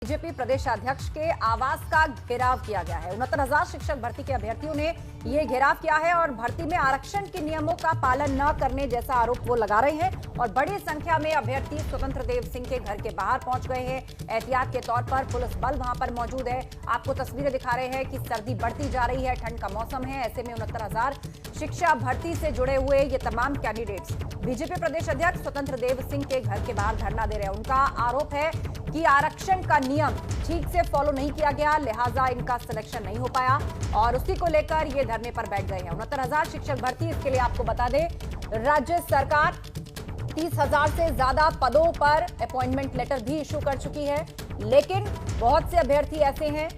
BJP प्रदेश अध्यक्ष के आवास का घेराव किया गया है। 69,000 शिक्षक भर्ती के अभ्यर्थियों ने ये घेराव किया है और भर्ती में आरक्षण के नियमों का पालन न करने जैसा आरोप वो लगा रहे हैं और बड़ी संख्या में अभ्यर्थी स्वतंत्र देव सिंह के घर के बाहर पहुंच गए हैं। एहतियात के तौर पर पुलिस बल वहां पर मौजूद है। आपको तस्वीरें दिखा रहे हैं कि सर्दी बढ़ती जा रही है, ठंड का मौसम है। ऐसे में 69,000 शिक्षा भर्ती से जुड़े हुए ये तमाम कैंडिडेट्स बीजेपी प्रदेश अध्यक्ष स्वतंत्र देव सिंह के घर के बाहर धरना दे रहे हैं। उनका आरोप है कि आरक्षण का नियम ठीक से फॉलो नहीं किया गया, लिहाजा इनका सिलेक्शन नहीं हो पाया और उसी को लेकर ये धरने पर बैठ गए हैं। 69,000 शिक्षक भर्ती, इसके लिए आपको बता दें राज्य सरकार 30,000 से ज्यादा पदों पर अपॉइंटमेंट लेटर भी इशू कर चुकी है, लेकिन बहुत से अभ्यर्थी ऐसे हैं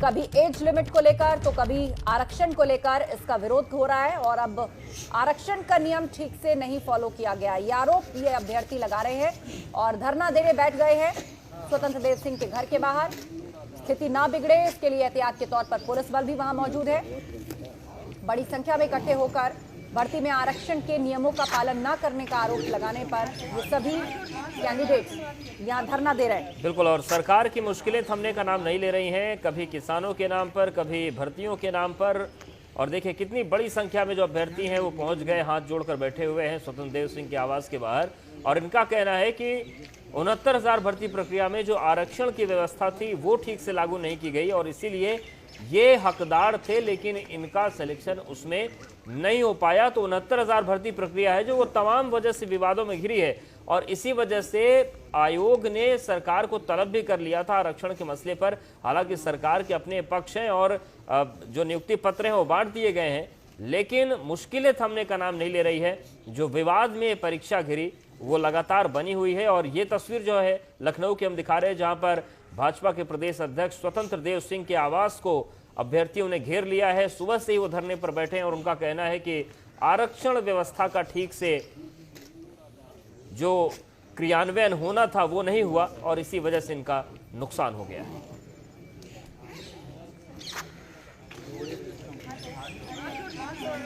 कभी एज लिमिट को लेकर तो कभी आरक्षण को लेकर इसका विरोध हो रहा है और अब आरक्षण का नियम ठीक से नहीं फॉलो किया गया, ये आरोप ये अभ्यर्थी लगा रहे हैं और धरना देने बैठ गए हैं स्वतंत्र देव सिंह के घर के बाहर। स्थिति ना बिगड़े इसके लिए एहतियात के तौर पर पुलिस बल भी वहां मौजूद है। बड़ी संख्या में इकट्ठे होकर भर्ती में आरक्षण के नियमों का पालन न करने का आरोप लगाने पर ये सभी कैंडिडेट्स यहाँ धरना दे रहे हैं। बिल्कुल, और सरकार की मुश्किलें थमने का नाम नहीं ले रही हैं, कभी किसानों के नाम पर, कभी भर्तियों के नाम पर। और देखिए कितनी बड़ी संख्या में जो अभ्यर्थी हैं वो पहुंच गए, हाथ जोड़कर बैठे हुए हैं स्वतंत्र देव सिंह के आवास के बाहर और इनका कहना है कि 69,000 भर्ती प्रक्रिया में जो आरक्षण की व्यवस्था थी वो ठीक से लागू नहीं की गई और इसीलिए ये हकदार थे लेकिन इनका सिलेक्शन उसमें नहीं हो पाया। तो 69,000 भर्ती प्रक्रिया है जो वो तमाम वजह से विवादों में घिरी है और इसी वजह से आयोग ने सरकार को तलब भी कर लिया था आरक्षण के मसले पर। हालांकि सरकार के अपने पक्ष हैं और जो नियुक्ति पत्र हैं वो बांट दिए गए हैं, लेकिन मुश्किलें थमने का नाम नहीं ले रही है। जो विवाद में परीक्षा घिरी वो लगातार बनी हुई है और ये तस्वीर जो है लखनऊ की हम दिखा रहे हैं, जहां पर भाजपा के प्रदेश अध्यक्ष स्वतंत्र देव सिंह के आवास को अभ्यर्थियों ने घेर लिया है। सुबह से ही वो धरने पर बैठे हैं और उनका कहना है कि आरक्षण व्यवस्था का ठीक से जो क्रियान्वयन होना था वो नहीं हुआ और इसी वजह से इनका नुकसान हो गया है।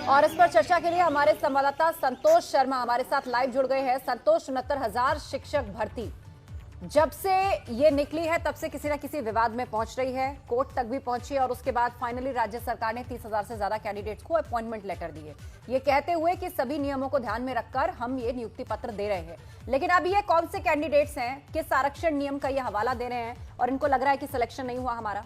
और इस पर चर्चा के लिए हमारे संवाददाता संतोष शर्मा हमारे साथ लाइव जुड़ गए हैं। संतोष, 69,000 शिक्षक भर्ती जब से ये निकली है तब से किसी न किसी विवाद में पहुंच रही है, कोर्ट तक भी पहुंची और उसके बाद फाइनली राज्य सरकार ने 30,000 से ज्यादा कैंडिडेट्स को अपॉइंटमेंट लेटर दिए, ये कहते हुए कि सभी नियमों को ध्यान में रखकर हम ये नियुक्ति पत्र दे रहे हैं। लेकिन अब ये कौन से कैंडिडेट्स हैं, किस आरक्षण नियम का ये हवाला दे रहे हैं और इनको लग रहा है कि सिलेक्शन नहीं हुआ हमारा?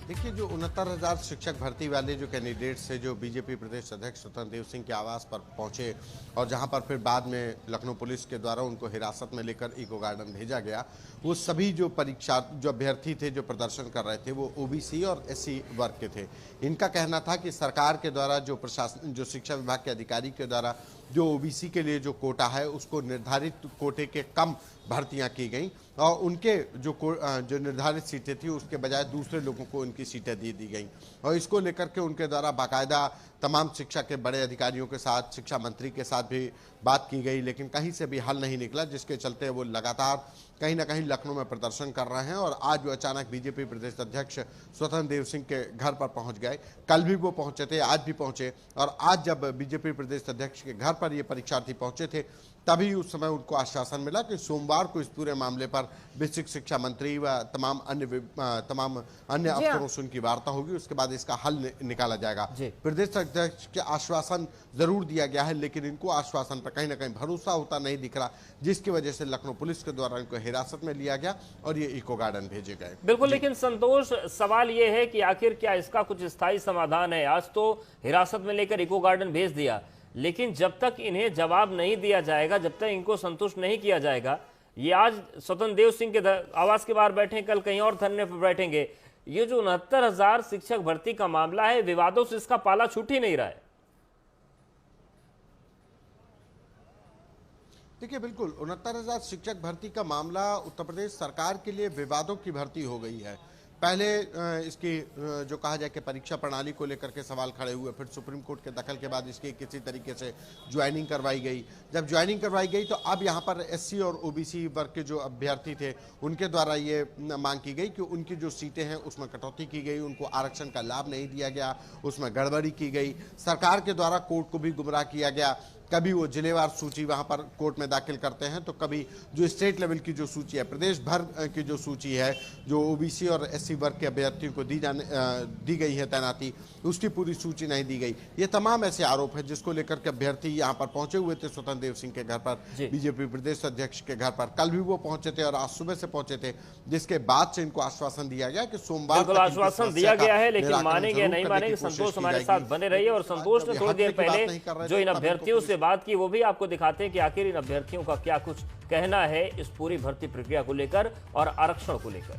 देखिए, जो 69,000 शिक्षक भर्ती वाले जो कैंडिडेट्स हैं जो बीजेपी प्रदेश अध्यक्ष स्वतंत्र देव सिंह के आवास पर पहुंचे और जहां पर फिर बाद में लखनऊ पुलिस के द्वारा उनको हिरासत में लेकर इको गार्डन भेजा गया, वो सभी जो जो अभ्यर्थी थे जो प्रदर्शन कर रहे थे वो ओबीसी और एससी वर्ग के थे। इनका कहना था कि सरकार के द्वारा जो प्रशासन जो शिक्षा विभाग के अधिकारी के द्वारा जो ओबीसी के लिए जो कोटा है उसको निर्धारित कोटे के कम भर्तियां की गई और उनके जो निर्धारित सीटें थी उसके बजाय दूसरे लोगों को उनकी सीटें दे दी गई और इसको लेकर के उनके द्वारा बाकायदा तमाम शिक्षा के बड़े अधिकारियों के साथ, शिक्षा मंत्री के साथ भी बात की गई, लेकिन कहीं से भी हल नहीं निकला, जिसके चलते वो लगातार कहीं ना कहीं लखनऊ में प्रदर्शन कर रहे हैं और आज वो अचानक बीजेपी प्रदेश अध्यक्ष स्वतंत्र देव सिंह के घर पर पहुंच गए। कल भी वो पहुंचे थे, आज भी पहुंचे और आज जब बीजेपी प्रदेश अध्यक्ष के घर पर ये परीक्षार्थी पहुंचे थे तभी उस समय उनको आश्वासन मिला कि सोमवार को इस पूरे मामले पर बेसिक शिक्षा मंत्री व तमाम अन्य अफसरों से उनकी वार्ता होगी, उसके बाद इसका हल निकाला जाएगा। प्रदेश अध्यक्ष के आश्वासन जरूर दिया गया है लेकिन इनको आश्वासन पर कहीं ना कहीं भरोसा होता नहीं दिख रहा, जिसकी वजह से लखनऊ पुलिस के द्वारा इनको हिरासत में लिया गया और ये इको गार्डन भेजे गए। बिल्कुल, लेकिन संतोष, सवाल ये है कि आखिर क्या इसका कुछ स्थायी समाधान है? आज तो हिरासत में लेकर इको गार्डन भेज दिया, लेकिन जब तक इन्हें जवाब नहीं दिया जाएगा, जब तक इनको संतुष्ट नहीं किया जाएगा, ये आज स्वतंत्र देव सिंह के आवास के बाहर बैठे, कल कहीं और धरने पर बैठेंगे। ये जो 69,000 शिक्षक भर्ती का मामला है, विवादों से इसका पाला छूट ही नहीं रहा है। देखिए, बिल्कुल 69,000 शिक्षक भर्ती का मामला उत्तर प्रदेश सरकार के लिए विवादों की भर्ती हो गई है। पहले इसकी जो कहा जाए कि परीक्षा प्रणाली को लेकर के सवाल खड़े हुए, फिर सुप्रीम कोर्ट के दखल के बाद इसकी किसी तरीके से ज्वाइनिंग करवाई गई। जब ज्वाइनिंग करवाई गई तो अब यहाँ पर एससी और ओबीसी वर्ग के जो अभ्यर्थी थे उनके द्वारा ये मांग की गई कि उनकी जो सीटें हैं उसमें कटौती की गई, उनको आरक्षण का लाभ नहीं दिया गया, उसमें गड़बड़ी की गई, सरकार के द्वारा कोर्ट को भी गुमराह किया गया। कभी वो जिलेवार सूची वहां पर कोर्ट में दाखिल करते हैं, तो कभी जो स्टेट लेवल की जो सूची है, प्रदेश भर की जो सूची है, जो ओबीसी और एससी वर्ग के अभ्यर्थियों को दी गई है तैनाती, उसकी पूरी सूची नहीं दी गई। ये तमाम ऐसे आरोप है जिसको लेकर के अभ्यर्थी यहाँ पर पहुंचे हुए थे स्वतंत्र देव सिंह के घर पर, बीजेपी प्रदेश अध्यक्ष के घर पर। कल भी वो पहुंचे थे और आज सुबह से पहुंचे थे, जिसके बाद से इनको आश्वासन दिया गया कि सोमवार बिल्कुल आश्वासन दिया गया है, लेकिन मानेंगे नहीं मानेंगे, संतोष हमारे साथ बने रहिए। और संतोष ने थोड़ी देर पहले जो इन अभ्यर्थियों से बात की वो भी आपको दिखाते हैं कि आखिर इन अभ्यर्थियों का क्या कुछ कहना है इस पूरी भर्ती प्रक्रिया को लेकर और आरक्षण को लेकर।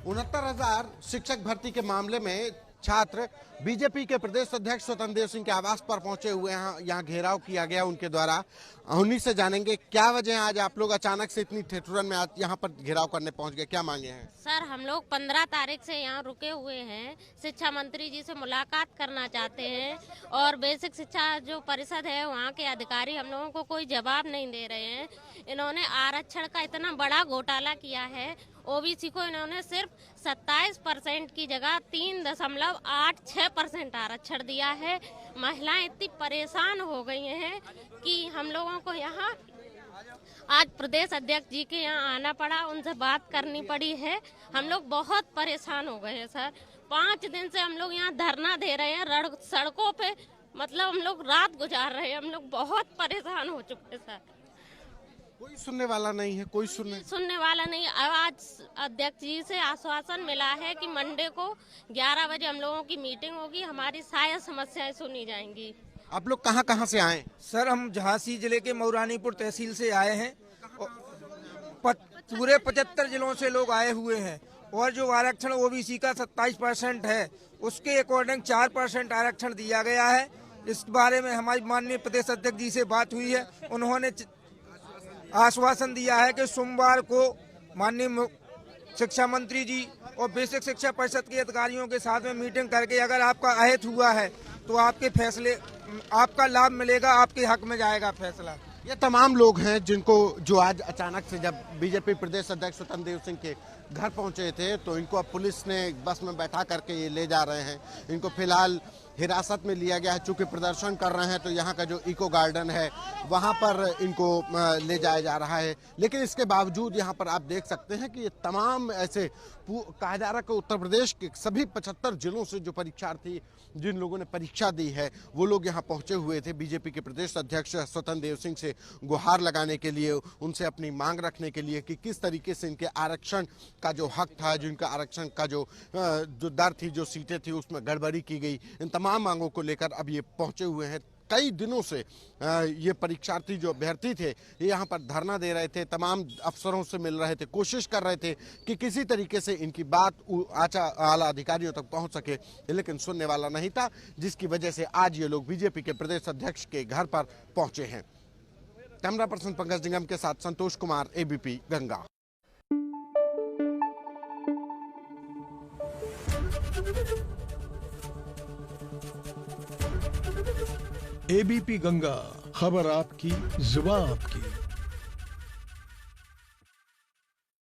69,000 शिक्षक भर्ती के मामले में छात्र बीजेपी के प्रदेश अध्यक्ष स्वतंत्र देव सिंह के आवास पर पहुंचे हुए हैं। यहाँ घेराव किया गया उनके द्वारा। उन्हीं से जानेंगे क्या वजह है आज आप लोग अचानक से इतनी ठिठुरन में आज यहाँ पर घेराव करने पहुंच गए, क्या मांगे हैं? सर, हम लोग 15 तारीख से यहाँ रुके हुए हैं। शिक्षा मंत्री जी से मुलाकात करना चाहते हैं और बेसिक शिक्षा जो परिषद है वहाँ के अधिकारी हम लोगों को कोई जवाब नहीं दे रहे हैं। इन्होंने आरक्षण का इतना बड़ा घोटाला किया है। ओबीसी को इन्होंने सिर्फ 27% की जगह 3.86% आरक्षण दिया है। महिलाएं इतनी परेशान हो गई हैं कि हम लोगों को यहाँ आज प्रदेश अध्यक्ष जी के यहाँ आना पड़ा, उनसे बात करनी पड़ी है। हम लोग बहुत परेशान हो गए हैं सर। 5 दिन से हम लोग यहाँ धरना दे रहे हैं सड़कों पे, मतलब हम लोग रात गुजार रहे हैं। हम लोग बहुत परेशान हो चुके हैं सर। कोई सुनने वाला नहीं है, कोई सुनने वाला नहीं। आज अध्यक्ष जी से आश्वासन मिला है कि मंडे को 11 बजे हम लोगों की मीटिंग होगी, हमारी सारी समस्याएं सुनी जाएंगी। आप लोग कहाँ से आए? सर, हम झांसी जिले के मऊरानीपुर तहसील से आए हैं। पूरे 75 जिलों से लोग आए हुए हैं और जो आरक्षण ओबीसी का 27% है उसके अकॉर्डिंग 4% आरक्षण दिया गया है। इस बारे में हमारी माननीय प्रदेश अध्यक्ष जी से बात हुई है। उन्होंने आश्वासन दिया है कि सोमवार को माननीय शिक्षा मंत्री जी और बेसिक शिक्षा परिषद के अधिकारियों के साथ में मीटिंग करके अगर आपका अहित हुआ है तो आपके फैसले, आपका लाभ मिलेगा, आपके हक में जाएगा फैसला। ये तमाम लोग हैं जिनको जो आज अचानक से जब बीजेपी प्रदेश अध्यक्ष स्वतंत्र देव सिंह के घर पहुंचे थे तो इनको अब पुलिस ने बस में बैठा करके ये ले जा रहे हैं। इनको फिलहाल हिरासत में लिया गया है। चूंकि प्रदर्शन कर रहे हैं तो यहाँ का जो इको गार्डन है वहाँ पर इनको ले जाया जा रहा है। लेकिन इसके बावजूद यहाँ पर आप देख सकते हैं कि ये तमाम ऐसे कहा जा रहा है कि उत्तर प्रदेश के सभी 75 जिलों से जो परीक्षार्थी जिन लोगों ने परीक्षा दी है वो लोग यहाँ पहुंचे हुए थे बीजेपी के प्रदेश अध्यक्ष स्वतंत्र देव सिंह से गुहार लगाने के लिए, उनसे अपनी मांग रखने के लिए कि किस तरीके से इनके आरक्षण का जो हक था, जिनका आरक्षण का जो दर थी, जो सीटें थी, उसमें गड़बड़ी की गई। इन तमाम मांगों को लेकर अब ये पहुंचे हुए हैं। कई दिनों से ये परीक्षार्थी जो अभ्यर्थी थे ये यहाँ पर धरना दे रहे थे, तमाम अफसरों से मिल रहे थे, कोशिश कर रहे थे कि किसी तरीके से इनकी बात आला अधिकारियों तक पहुँच सके, लेकिन सुनने वाला नहीं था, जिसकी वजह से आज ये लोग बीजेपी के प्रदेश अध्यक्ष के घर पर पहुंचे हैं। कैमरा पर्सन पंकज निगम के साथ संतोष कुमार, एबीपी गंगा। एबीपी गंगा, खबर आपकी, जुबान आपकी।